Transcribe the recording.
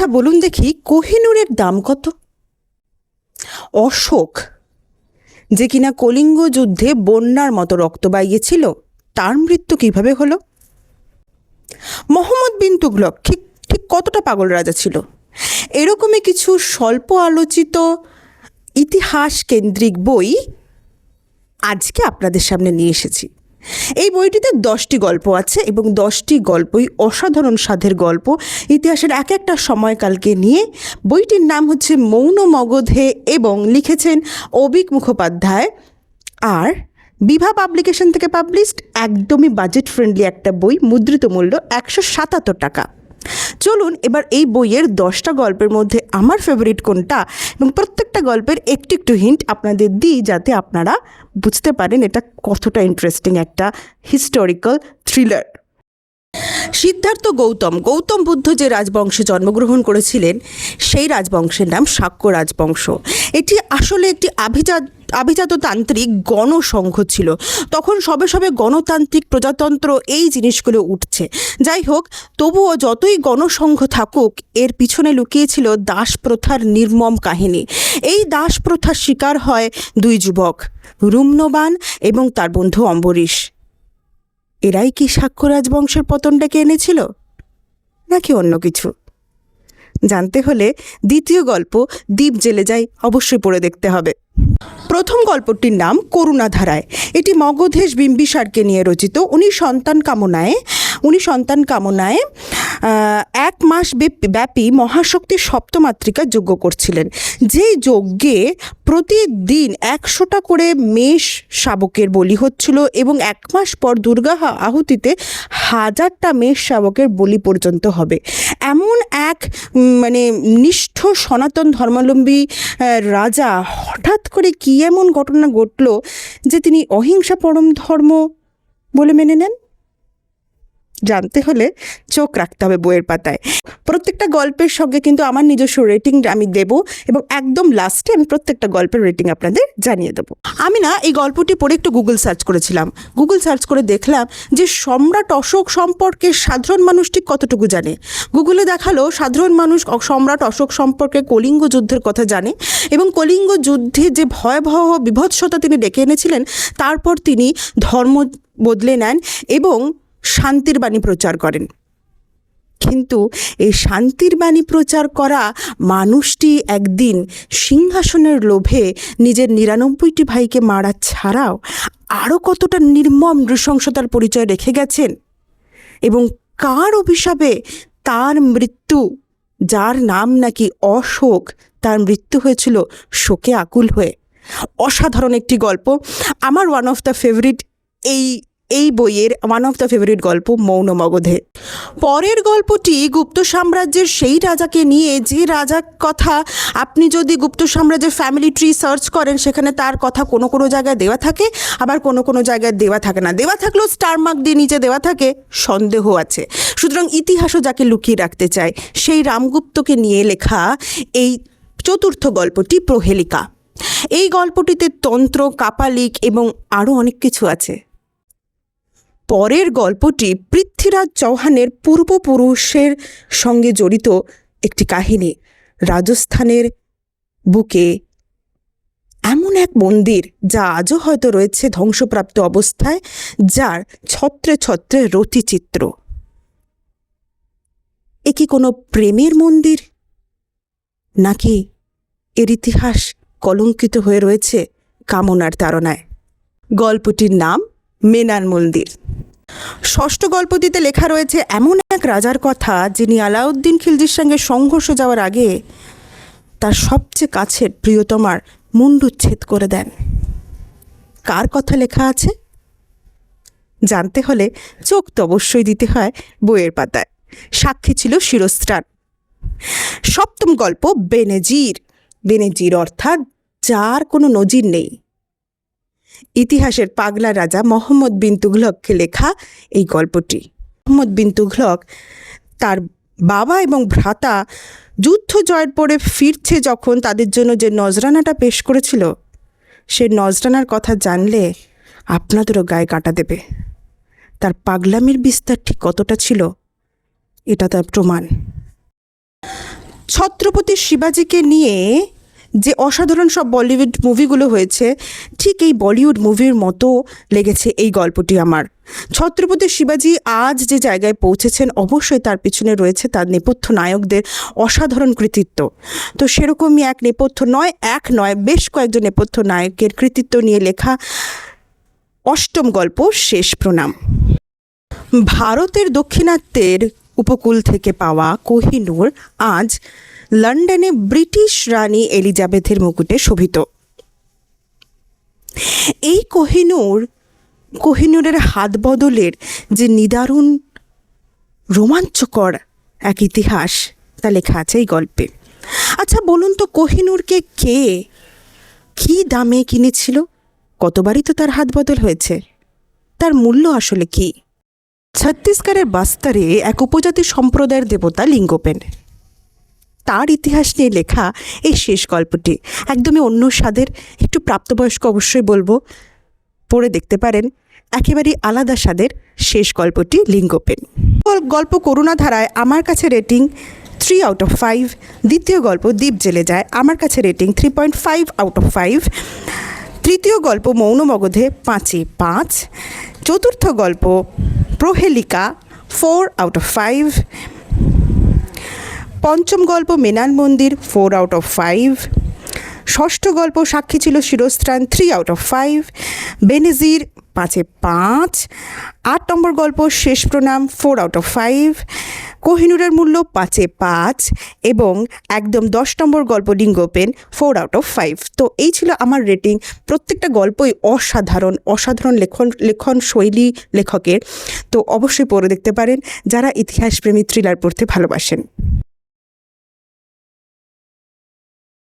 আচ্ছা বলুন দেখি, কোহিনূরের দাম কত? অশোক, যে কিনা কলিঙ্গ যুদ্ধে বন্যার মতো রক্ত বাইয়েছিল, তার মৃত্যু কিভাবে হলো? মোহাম্মদ বিন তুগলক ঠিক ঠিক কতটা পাগল রাজা ছিল? এরকমই কিছু স্বল্প আলোচিত ইতিহাস কেন্দ্রিক বই আজকে আপনাদের সামনে নিয়ে এসেছি। এই বইটিতে 10টি গল্প আছে এবং 10টি গল্পই অসাধারণ স্বাদের গল্প, ইতিহাসের এক একটা সময়কালকে নিয়ে। বইটির নাম হচ্ছে মৌন মগধে এবং লিখেছেন অবিক মুখোপাধ্যায়, আর বিভা পাবলিকেশন থেকে পাবলিশড। একদমই বাজেট ফ্রেন্ডলি একটা বই, মুদ্রিত মূল্য 177 টাকা। চলুন এবার এই বইয়ের 10টা গল্পের মধ্যে আমার ফেভারিট কোনটা এবং প্রত্যেকটা গল্পের একটু একটু হিন্ট আপনাদের দিই, যাতে আপনারা বুঝতে পারেন এটা কতটা ইন্টারেস্টিং একটা হিস্টোরিক্যাল থ্রিলার। সিদ্ধার্থ গৌতম বুদ্ধ যে রাজবংশে জন্মগ্রহণ করেছিলেন, সেই রাজবংশের নাম শাক্য রাজবংশ। এটি আসলে একটি আভিজাততান্ত্রিক গণসংঘ ছিল। তখন সবে সবে গণতান্ত্রিক প্রজাতন্ত্র এই জিনিসগুলো উঠছে। যাই হোক, তবুও যতই গণসংঘ থাকুক, এর পিছনে লুকিয়েছিল দাস প্রথার নির্মম কাহিনী। এই দাস প্রথার শিকার হয় দুই যুবক, রুম্নবান এবং তার বন্ধু অম্বরীশ। এরাই কি শাক্য রাজবংশের পতন ডেকে এনেছিল, নাকি অন্য কিছু? জানতে হলে দ্বিতীয় গল্প দ্বীপ জেলে যাই অবশ্যই পড়ে দেখতে হবে। প্রথম গল্পটির নাম করুণাধারায়। এটি মগধেশ বিম্বিসারকে নিয়ে রচিত। উনি সন্তান কামনায় 1 মাস ব্যাপী মহাশক্তির সপ্তমাতৃকা যজ্ঞ করছিলেন। যে যজ্ঞে প্রতিদিন 100টা করে মেষ শাবকের বলি হচ্ছিল এবং 1 মাস পর দুর্গা আহুতিতে 1000টা মেষ শাবকের বলি পর্যন্ত হবে। এমন এক নিষ্ঠ সনাতন ধর্মাবলম্বী রাজা হঠাৎ করে কি এমন ঘটনা ঘটল যে তিনি অহিংসা পরম ধর্ম বলে মেনে নেন? জানতে হলে চোখ রাখতে হবে বইয়ের পাতায়। প্রত্যেকটা গল্পের সঙ্গে কিন্তু আমার নিজস্ব রেটিং আমি দেব এবং একদম লাস্টে আমি প্রত্যেকটা গল্পের রেটিং আপনাদের জানিয়ে দেবো। আমি এই গল্পটি পড়ে একটু গুগল সার্চ করেছিলাম। গুগল সার্চ করে দেখলাম যে সম্রাট অশোক সম্পর্কে সাধারণ মানুষ ঠিক কতটুকু জানে। গুগলে দেখালো সাধারণ মানুষ সম্রাট অশোক সম্পর্কে কলিঙ্গ যুদ্ধের কথা জানে এবং কলিঙ্গ যুদ্ধে যে ভয়াবহ বিভৎসতা তিনি ডেকে এনেছিলেন, তারপর তিনি ধর্ম বদলে নেন এবং শান্তির বাণী প্রচার করেন। কিন্তু এই শান্তির বাণী প্রচার করা মানুষটি একদিন সিংহাসনের লোভে নিজের 99টি ভাইকে মারা ছাড়াও আরও কতটা নির্মম নৃশংসতার পরিচয় রেখে গেছেন এবং কার অভিশাপে তার মৃত্যু, যার নাম নাকি অশোক, তার মৃত্যু হয়েছিল শোকে আকুল হয়ে। অসাধারণ একটি গল্প, আমার ওয়ান অফ দ্য ফেভারিট। এই বইয়ের ওয়ান অফ দ্য ফেভারিট গল্প মৌন মগধে। পরের গল্পটি গুপ্ত সাম্রাজ্যের সেই রাজাকে নিয়ে, যে রাজার কথা আপনি যদি গুপ্ত সাম্রাজ্যের ফ্যামিলি ট্রি সার্চ করেন, সেখানে তার কথা কোনো কোনো জায়গায় দেওয়া থাকে, আবার কোনো কোনো জায়গায় দেওয়া থাকে না। দেওয়া থাকলেও স্টার মার্ক দিয়ে নিচে দেওয়া থাকে, সন্দেহ আছে। সুতরাং ইতিহাসও যাকে লুকিয়ে রাখতে চায়, সেই রামগুপ্তকে নিয়ে লেখা এই চতুর্থ গল্পটি প্রহেলিকা। এই গল্পটিতে তন্ত্র, কাপালিক এবং আরও অনেক কিছু আছে। পরের গল্পটি পৃথ্বীরাজ চৌহানের পূর্বপুরুষের সঙ্গে জড়িত একটি কাহিনী। রাজস্থানের বুকে এমন এক মন্দির যা আজও হয়তো রয়েছে ধ্বংসপ্রাপ্ত অবস্থায়, যার ছত্রে ছত্রে রতিচিত্র। এ কি কোনো প্রেমের মন্দির, নাকি এর ইতিহাস কলঙ্কিত হয়ে রয়েছে কামনার তাড়নায়? গল্পটির নাম মেনান মন্দির। ষষ্ঠ গল্পটিতে লেখা রয়েছে এমন এক রাজার কথা, যিনি আলাউদ্দিন খিলজির সঙ্গে সংঘর্ষে যাওয়ার আগে তার সবচেয়ে কাছের প্রিয়তমার মুণ্ডুচ্ছেদ করে দেন। কার কথা লেখা আছে? জানতে হলে চোখ তো অবশ্যই দিতে হয় বইয়ের পাতায়। সাক্ষী ছিল শিরস্ত্রাণ। সপ্তম গল্প বেনজির অর্থাৎ যার কোনো নজির নেই। ইতিহাসের পাগলা রাজা মোহাম্মদ বিন তুগলককে লেখা এই গল্পটি। মোহাম্মদ বিন তুগলক তার বাবা এবং ভ্রাতা যুদ্ধ জয়ের পরে ফিরছে যখন তাদের জন্য যে নজরানাটা পেশ করেছিল, সে নজরানার কথা জানলে আপনাদেরও গায়ে কাটা দেবে। তার পাগলামির বিস্তার ঠিক কতটা ছিল, এটা তার প্রমাণ। ছত্রপতি শিবাজিকে নিয়ে যে অসাধারণ সব বলিউড মুভিগুলো হয়েছে, ঠিক এই বলিউড মুভির মতো লেগেছে এই গল্পটি আমার। ছত্রপতি শিবাজি আজ যে জায়গায় পৌঁছেছেন, অবশ্যই তার পিছনে রয়েছে তার নেপথ্য নায়কদের অসাধারণ কৃতিত্ব। তো সেরকমই এক নেপথ্য নয় বেশ কয়েকজন নেপথ্য নায়কের কৃতিত্ব নিয়ে লেখা অষ্টম গল্প শেষ প্রণাম। ভারতের দক্ষিণাত্যের উপকূল থেকে পাওয়া কোহিনূর আজ লন্ডনে ব্রিটিশ রানী এলিজাবেথের মুকুটে শোভিত। এই কোহিনূরের হাত বদলের যে নিদারুণ রোমাঞ্চকর এক ইতিহাস, তা লেখা আছে এই গল্পে। আচ্ছা বলুন তো, কোহিনূরকে কে কী দামে কিনেছিল? কতবারই তো তার হাত বদল হয়েছে, তার মূল্য আসলে কি? ছত্তিশগড়ের বাস্তরে এক উপজাতি সম্প্রদায়ের দেবতা লিঙ্গোপেন, তার ইতিহাস নিয়ে লেখা এই শেষ গল্পটি একদমই অন্য স্বাদের। একটু প্রাপ্তবয়স্ক অবশ্যই বলবো, পড়ে দেখতে পারেন, একেবারেই আলাদা স্বাদের শেষ গল্পটি লিঙ্গোপেন। গল্প করুণাধারায় আমার কাছে রেটিং 3/5। দ্বিতীয় গল্প দ্বীপ জেলে যায়, আমার কাছে রেটিং 3.5/5। তৃতীয় গল্প মৌন মগধে 5/5। চতুর্থ গল্প প্রহেলিকা 4/5। পঞ্চম গল্প মেনান মন্দির 4/5। ষষ্ঠ গল্প সাক্ষী ছিল শিরস্ত্রাণ 3/5। বেনজির 5/5। 8 নম্বর গল্প শেষ প্রণাম 4/5। কোহিনূরের মূল্য 5/5 এবং একদম 10 নম্বর গল্প লিঙ্গোপেন 4/5। তো এই ছিল আমার রেটিং। প্রত্যেকটা গল্পই অসাধারণ লেখন শৈলী লেখকের। তো অবশ্যই পড়ে দেখতে পারেন যারা ইতিহাসপ্রেমী থ্রিলার পড়তে ভালোবাসেন।